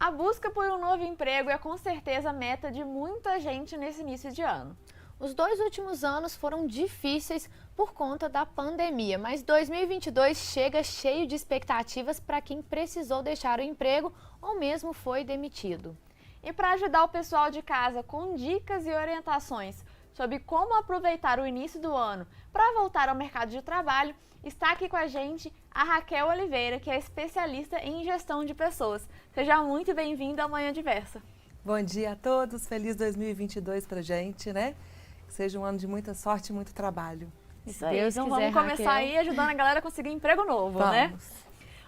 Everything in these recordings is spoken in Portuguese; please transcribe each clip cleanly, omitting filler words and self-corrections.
A busca por um novo emprego é com certeza a meta de muita gente nesse início de ano. Os 2 últimos anos foram difíceis por conta da pandemia, mas 2022 chega cheio de expectativas para quem precisou deixar o emprego ou mesmo foi demitido. E para ajudar o pessoal de casa com dicas e orientações sobre como aproveitar o início do ano para voltar ao mercado de trabalho, está aqui com a gente a Raquel Oliveira, que é especialista em gestão de pessoas. Seja muito bem-vinda ao Manhã Diversa. Bom dia a todos, feliz 2022 pra gente, né? Que seja um ano de muita sorte e muito trabalho. Isso aí, Deus então quiser, vamos começar Raquel. aí ajudando a galera a conseguir emprego novo, né? Vamos.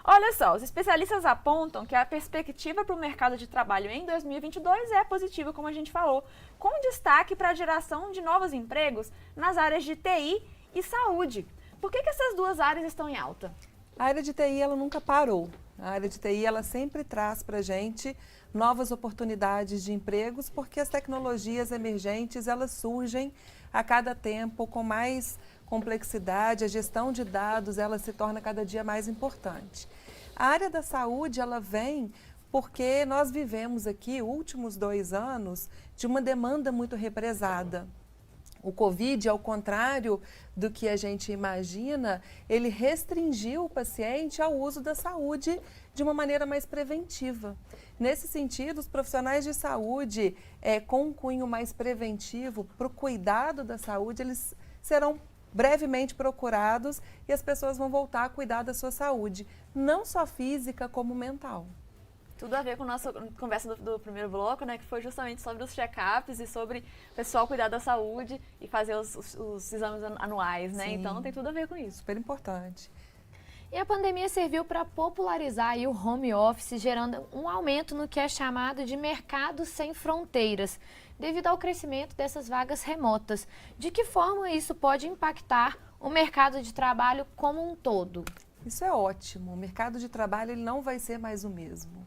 Olha só, os especialistas apontam que a perspectiva para o mercado de trabalho em 2022 é positiva, como a gente falou, com destaque para a geração de novos empregos nas áreas de TI e saúde. Por que essas duas áreas estão em alta? A área de TI, ela nunca parou. A área de TI, ela sempre traz pra gente novas oportunidades de empregos, porque as tecnologias emergentes, elas surgem a cada tempo com mais complexidade, a gestão de dados, ela se torna cada dia mais importante. A área da saúde, ela vem porque nós vivemos aqui, últimos 2 anos, de uma demanda muito represada. O Covid, ao contrário do que a gente imagina, ele restringiu o paciente ao uso da saúde de uma maneira mais preventiva. Nesse sentido, os profissionais de saúde, com um cunho mais preventivo para o cuidado da saúde, eles serão brevemente procurados e as pessoas vão voltar a cuidar da sua saúde, não só física como mental. Tudo a ver com a nossa conversa do primeiro bloco, né, que foi justamente sobre os check-ups e sobre o pessoal cuidar da saúde e fazer os exames anuais, né? Sim. Então tem tudo a ver com isso. Super importante. E a pandemia serviu para popularizar aí o home office, gerando um aumento no que é chamado de mercado sem fronteiras, devido ao crescimento dessas vagas remotas. De que forma isso pode impactar o mercado de trabalho como um todo? Isso é ótimo. O mercado de trabalho ele não vai ser mais o mesmo.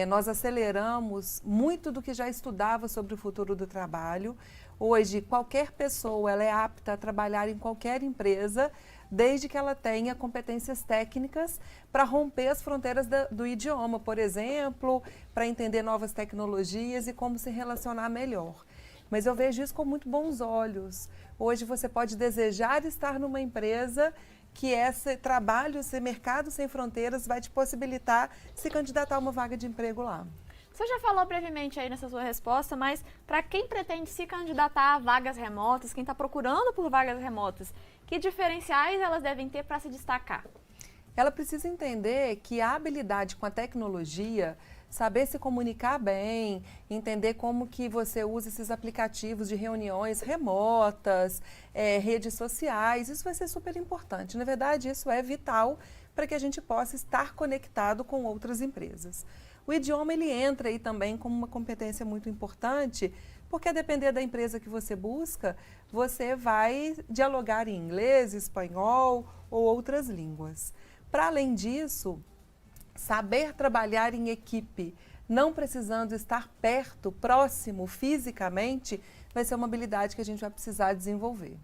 Nós aceleramos muito do que já estudava sobre o futuro do trabalho. Hoje, qualquer pessoa ela é apta a trabalhar em qualquer empresa, desde que ela tenha competências técnicas para romper as fronteiras do idioma, por exemplo, para entender novas tecnologias e como se relacionar melhor. Mas eu vejo isso com muito bons olhos. Hoje você pode desejar estar numa empresa que esse trabalho, esse mercado sem fronteiras vai te possibilitar se candidatar a uma vaga de emprego lá. Você já falou brevemente aí nessa sua resposta, mas para quem pretende se candidatar a vagas remotas, quem está procurando por vagas remotas, que diferenciais elas devem ter para se destacar? Ela precisa entender que a habilidade com a tecnologia, saber se comunicar bem, entender como que você usa esses aplicativos de reuniões remotas, redes sociais, isso vai ser super importante. Na verdade, isso é vital para que a gente possa estar conectado com outras empresas. O idioma, ele entra aí também como uma competência muito importante, porque a depender da empresa que você busca, você vai dialogar em inglês, espanhol ou outras línguas. Para além disso, saber trabalhar em equipe, não precisando estar perto, próximo, fisicamente, vai ser uma habilidade que a gente vai precisar desenvolver.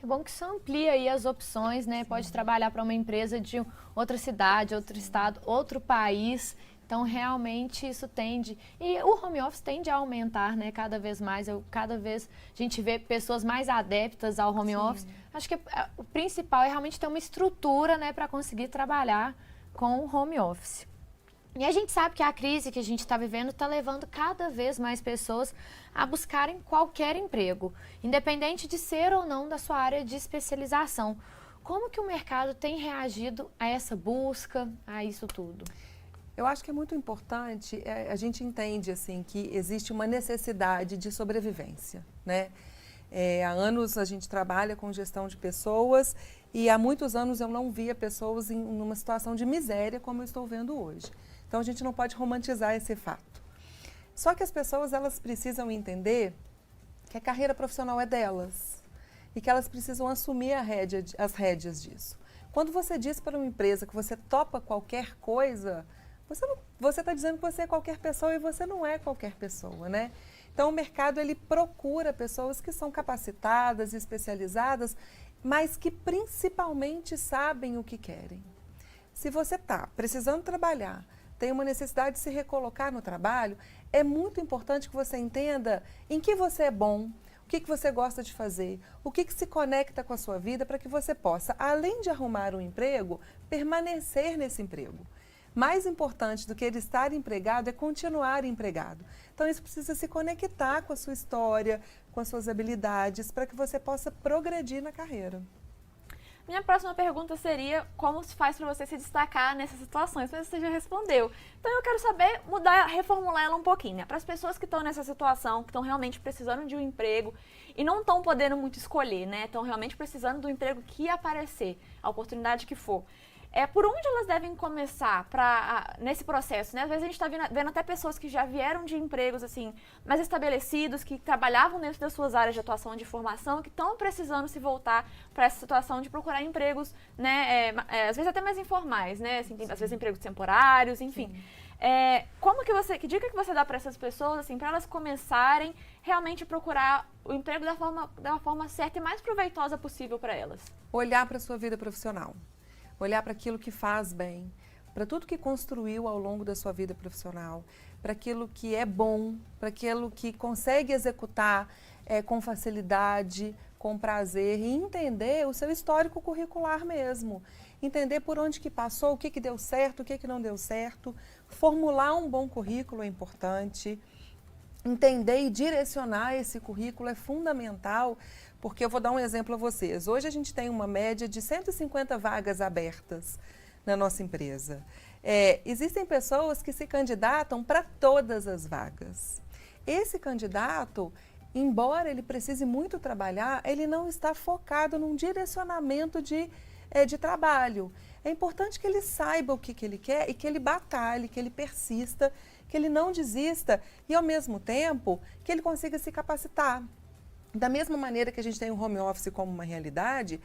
É bom que isso amplia aí as opções, né? Pode trabalhar para uma empresa de outra cidade, outro estado, outro país. Então, realmente, isso tende... E o home office tende a aumentar, né? Cada vez mais, cada vez a gente vê pessoas mais adeptas ao home office. Acho que o principal é realmente ter uma estrutura, né? Para conseguir trabalhar com o home office. E a gente sabe que a crise que a gente está vivendo está levando cada vez mais pessoas a buscarem qualquer emprego, independente de ser ou não da sua área de especialização. Como que o mercado tem reagido a essa busca, a isso tudo? Eu acho que é muito importante, a gente entende assim, que existe uma necessidade de sobrevivência, né? Há anos a gente trabalha com gestão de pessoas e há muitos anos eu não via pessoas em uma situação de miséria como eu estou vendo hoje. Então a gente não pode romantizar esse fato. Só que as pessoas elas precisam entender que a carreira profissional é delas e que elas precisam assumir as rédeas disso. Quando você diz para uma empresa que você topa qualquer coisa, você está dizendo que você é qualquer pessoa e você não é qualquer pessoa, né? Então o mercado ele procura pessoas que são capacitadas, especializadas, mas que principalmente sabem o que querem. Se você está precisando trabalhar tem uma necessidade de se recolocar no trabalho, é muito importante que você entenda em que você é bom, o que você gosta de fazer, o que se conecta com a sua vida para que você possa, além de arrumar um emprego, permanecer nesse emprego. Mais importante do que ele estar empregado é continuar empregado. Então, isso precisa se conectar com a sua história, com as suas habilidades, para que você possa progredir na carreira. Minha próxima pergunta seria como se faz para você se destacar nessas situações, mas você já respondeu. Então eu quero saber, reformular ela um pouquinho, né? Para as pessoas que estão nessa situação, que estão realmente precisando de um emprego e não estão podendo muito escolher, né? Estão realmente precisando do emprego que aparecer, a oportunidade que for. Por onde elas devem começar nesse processo, né? Às vezes a gente está vendo até pessoas que já vieram de empregos assim, mais estabelecidos, que trabalhavam dentro das suas áreas de atuação, de formação, que estão precisando se voltar para essa situação de procurar empregos, né? Às vezes até mais informais, né? Assim, às vezes empregos temporários, enfim. Que dica que você dá para essas pessoas, assim, para elas começarem realmente a procurar o emprego da forma certa e mais proveitosa possível para elas? Olhar para a sua vida profissional. Olhar para aquilo que faz bem, para tudo que construiu ao longo da sua vida profissional, para aquilo que é bom, para aquilo que consegue executar com facilidade, com prazer e entender o seu histórico curricular mesmo. Entender por onde que passou, o que deu certo, o que não deu certo. Formular um bom currículo é importante. Entender e direcionar esse currículo é fundamental, porque eu vou dar um exemplo a vocês. Hoje a gente tem uma média de 150 vagas abertas na nossa empresa. Existem pessoas que se candidatam para todas as vagas. Esse candidato, embora ele precise muito trabalhar, ele não está focado num direcionamento de trabalho. É importante que ele saiba o que ele quer e que ele batalhe, que ele persista, que ele não desista e, ao mesmo tempo, que ele consiga se capacitar. Da mesma maneira que a gente tem o home office como uma realidade,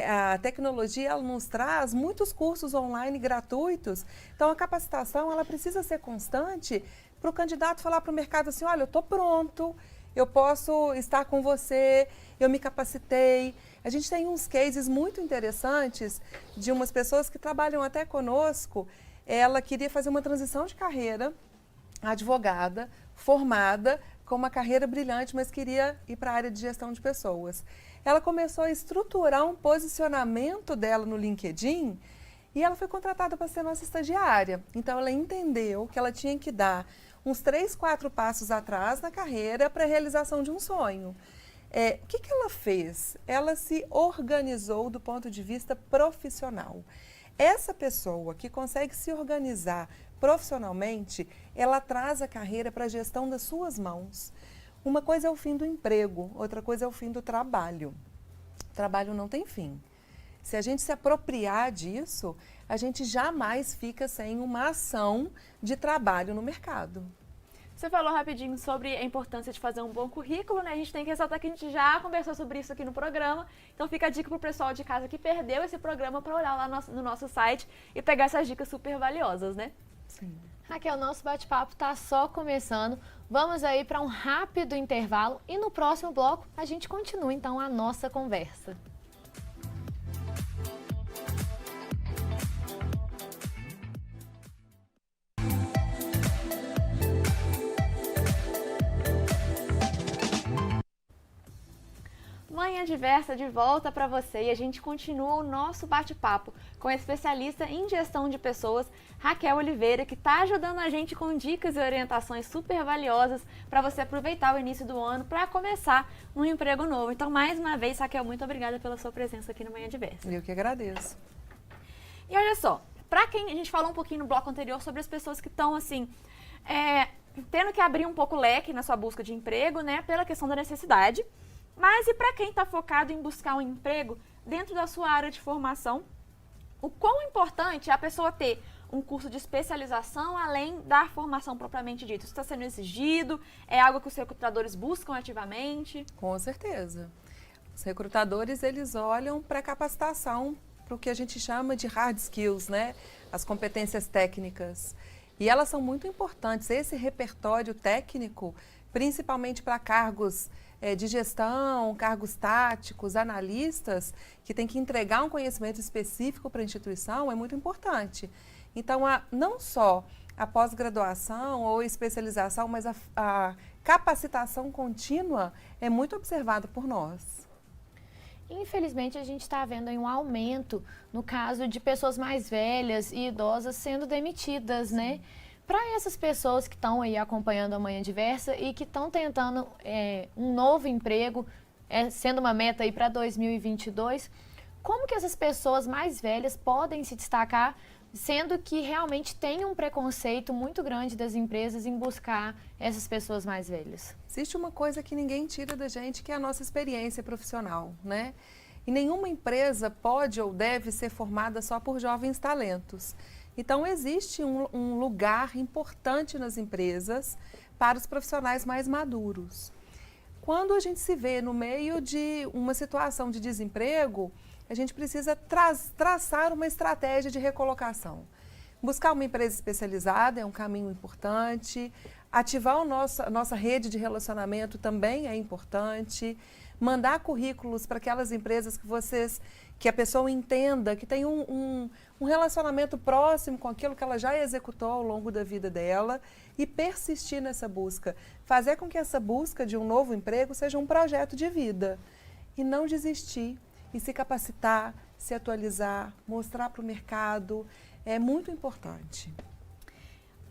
a tecnologia ela nos traz muitos cursos online gratuitos. Então, a capacitação ela precisa ser constante para o candidato falar para o mercado assim, olha, eu estou pronto, eu posso estar com você, eu me capacitei. A gente tem uns cases muito interessantes de umas pessoas que trabalham até conosco. Ela queria fazer uma transição de carreira, advogada, formada, com uma carreira brilhante, mas queria ir para a área de gestão de pessoas. Ela começou a estruturar um posicionamento dela no LinkedIn e ela foi contratada para ser nossa estagiária. Então, ela entendeu que ela tinha que dar uns 3, 4 passos atrás na carreira para a realização de um sonho. O que ela fez? Ela se organizou do ponto de vista profissional. Essa pessoa que consegue se organizar profissionalmente, ela traz a carreira para a gestão das suas mãos. Uma coisa é o fim do emprego, outra coisa é o fim do trabalho. O trabalho não tem fim. Se a gente se apropriar disso, a gente jamais fica sem uma ação de trabalho no mercado. Você falou rapidinho sobre a importância de fazer um bom currículo, né? A gente tem que ressaltar que a gente já conversou sobre isso aqui no programa. Então fica a dica para o pessoal de casa que perdeu esse programa para olhar lá no nosso site e pegar essas dicas super valiosas, né? Sim. Raquel, nosso bate-papo está só começando. Vamos aí para um rápido intervalo e no próximo bloco a gente continua então a nossa conversa. Manhã Diversa de volta para você e a gente continua o nosso bate-papo com a especialista em gestão de pessoas, Raquel Oliveira, que está ajudando a gente com dicas e orientações super valiosas para você aproveitar o início do ano para começar um emprego novo. Então, mais uma vez, Raquel, muito obrigada pela sua presença aqui no Manhã Diversa. Eu que agradeço. E olha só, para quem a gente falou um pouquinho no bloco anterior sobre as pessoas que estão assim, tendo que abrir um pouco o leque na sua busca de emprego, né, pela questão da necessidade. Mas e para quem está focado em buscar um emprego dentro da sua área de formação, o quão importante é a pessoa ter um curso de especialização além da formação propriamente dita? Isso está sendo exigido? É algo que os recrutadores buscam ativamente? Com certeza. Os recrutadores, eles olham para a capacitação, para o que a gente chama de hard skills, né? As competências técnicas. E elas são muito importantes. Esse repertório técnico, principalmente para cargos de gestão, cargos táticos, analistas, que tem que entregar um conhecimento específico para a instituição, é muito importante. Então, não só a pós-graduação ou especialização, mas a capacitação contínua é muito observada por nós. Infelizmente, a gente está vendo aí um aumento no caso de pessoas mais velhas e idosas sendo demitidas, né? Para essas pessoas que estão aí acompanhando a Manhã Diversa e que estão tentando um novo emprego, sendo uma meta aí para 2022, como que essas pessoas mais velhas podem se destacar, sendo que realmente tem um preconceito muito grande das empresas em buscar essas pessoas mais velhas? Existe uma coisa que ninguém tira da gente, que é a nossa experiência profissional, né? E nenhuma empresa pode ou deve ser formada só por jovens talentos. Então, existe um lugar importante nas empresas para os profissionais mais maduros. Quando a gente se vê no meio de uma situação de desemprego, a gente precisa traçar uma estratégia de recolocação. Buscar uma empresa especializada é um caminho importante, ativar a nossa rede de relacionamento também é importante, mandar currículos para aquelas empresas que a pessoa entenda, que tem um relacionamento próximo com aquilo que ela já executou ao longo da vida dela e persistir nessa busca. Fazer com que essa busca de um novo emprego seja um projeto de vida e não desistir e se capacitar, se atualizar, mostrar para o mercado, é muito importante.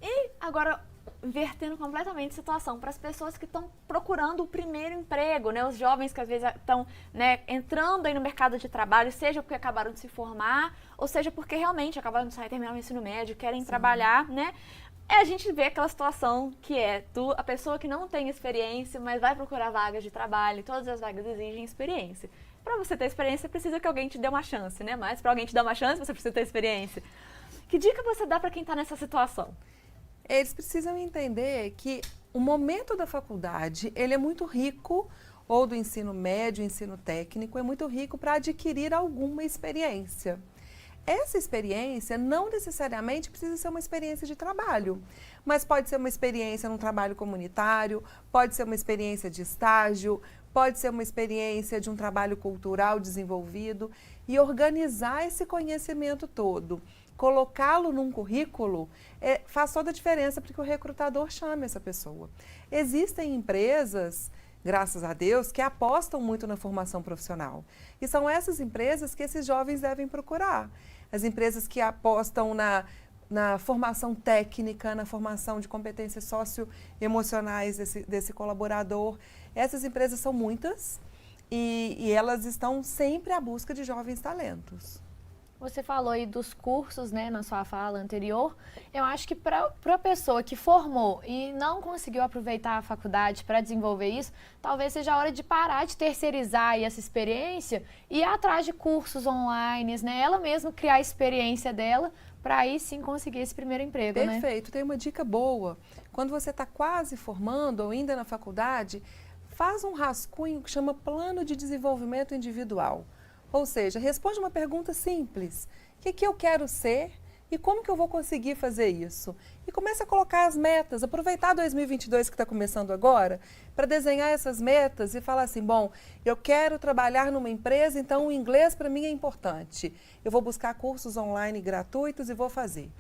E agora, invertendo completamente a situação, para as pessoas que estão procurando o primeiro emprego, né? Os jovens que às vezes estão, né, entrando aí no mercado de trabalho, seja porque acabaram de se formar, ou seja porque realmente acabaram de sair, terminar o ensino médio, querem trabalhar, né? A gente vê aquela situação que a pessoa que não tem experiência, mas vai procurar vagas de trabalho, e todas as vagas exigem experiência. Para você ter experiência, precisa que alguém te dê uma chance, né? Mas para alguém te dar uma chance, você precisa ter experiência. Que dica você dá para quem está nessa situação? Eles precisam entender que o momento da faculdade, ele é muito rico, ou do ensino médio, ensino técnico, é muito rico para adquirir alguma experiência. Essa experiência não necessariamente precisa ser uma experiência de trabalho, mas pode ser uma experiência num trabalho comunitário, pode ser uma experiência de estágio, pode ser uma experiência de um trabalho cultural desenvolvido e organizar esse conhecimento todo. Colocá-lo num currículo faz toda a diferença para que o recrutador chame essa pessoa. Existem empresas, graças a Deus, que apostam muito na formação profissional. E são essas empresas que esses jovens devem procurar. As empresas que apostam na formação técnica, na formação de competências socioemocionais desse colaborador. Essas empresas são muitas e elas estão sempre à busca de jovens talentos. Você falou aí dos cursos, né, na sua fala anterior. Eu acho que para a pessoa que formou e não conseguiu aproveitar a faculdade para desenvolver isso, talvez seja a hora de parar de terceirizar aí essa experiência e ir atrás de cursos online, né? Ela mesma criar a experiência dela para aí sim conseguir esse primeiro emprego, né? Perfeito. Tem uma dica boa. Quando você está quase formando ou ainda na faculdade, faz um rascunho que chama Plano de Desenvolvimento Individual. Ou seja, responde uma pergunta simples. O que eu quero ser e como que eu vou conseguir fazer isso? E começa a colocar as metas, aproveitar 2022 que está começando agora, para desenhar essas metas e falar assim, bom, eu quero trabalhar numa empresa, então o inglês para mim é importante. Eu vou buscar cursos online gratuitos e vou fazer.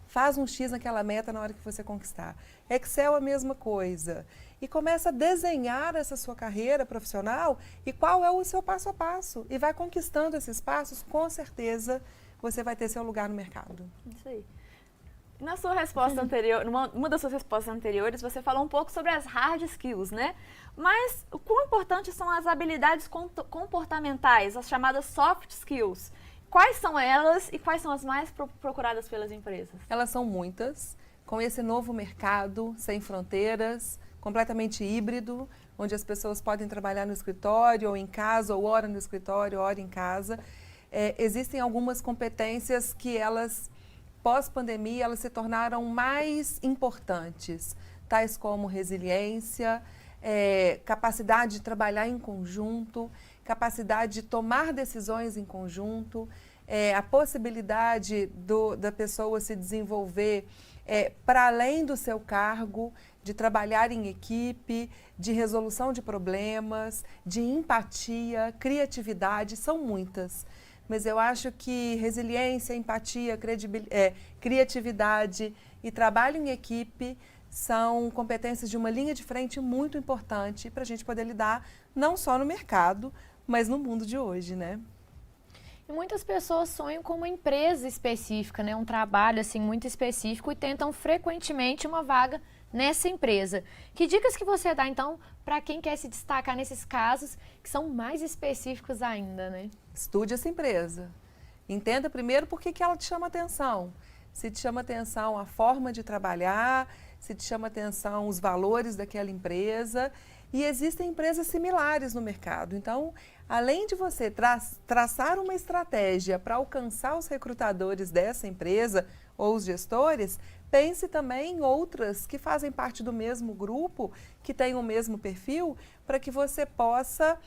Faz um X naquela meta na hora que você conquistar. Excel a mesma coisa. E começa a desenhar essa sua carreira profissional e qual é o seu passo a passo. E vai conquistando esses passos, com certeza você vai ter seu lugar no mercado. Isso aí. Na sua resposta anterior, numa das suas respostas anteriores, você falou um pouco sobre as hard skills, né? Mas o quão importantes são as habilidades comportamentais, as chamadas soft skills? Quais são elas e quais são as mais procuradas pelas empresas? Elas são muitas. Com esse novo mercado sem fronteiras, completamente híbrido, onde as pessoas podem trabalhar no escritório ou em casa, ou hora no escritório, hora em casa. Existem algumas competências que elas, pós-pandemia, elas se tornaram mais importantes, tais como resiliência, capacidade de trabalhar em conjunto, capacidade de tomar decisões em conjunto, a possibilidade da pessoa se desenvolver para além do seu cargo, de trabalhar em equipe, de resolução de problemas, de empatia, criatividade, são muitas. Mas eu acho que resiliência, empatia, criatividade e trabalho em equipe são competências de uma linha de frente muito importante para a gente poder lidar não só no mercado, mas no mundo de hoje, né? E muitas pessoas sonham com uma empresa específica, né? Um trabalho assim muito específico e tentam frequentemente uma vaga nessa empresa. Que dicas que você dá então para quem quer se destacar nesses casos que são mais específicos ainda, né? Estude essa empresa. Entenda primeiro por que ela te chama atenção. Se te chama atenção a forma de trabalhar, se te chama atenção os valores daquela empresa. E existem empresas similares no mercado. Então, além de você traçar uma estratégia para alcançar os recrutadores dessa empresa ou os gestores, pense também em outras que fazem parte do mesmo grupo, que têm o mesmo perfil, para que você possa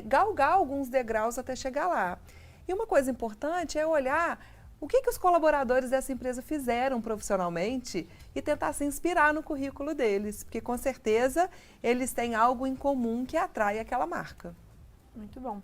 galgar alguns degraus até chegar lá. E uma coisa importante é olhar o que os colaboradores dessa empresa fizeram profissionalmente e tentar se inspirar no currículo deles, porque com certeza eles têm algo em comum que atrai aquela marca. Muito bom.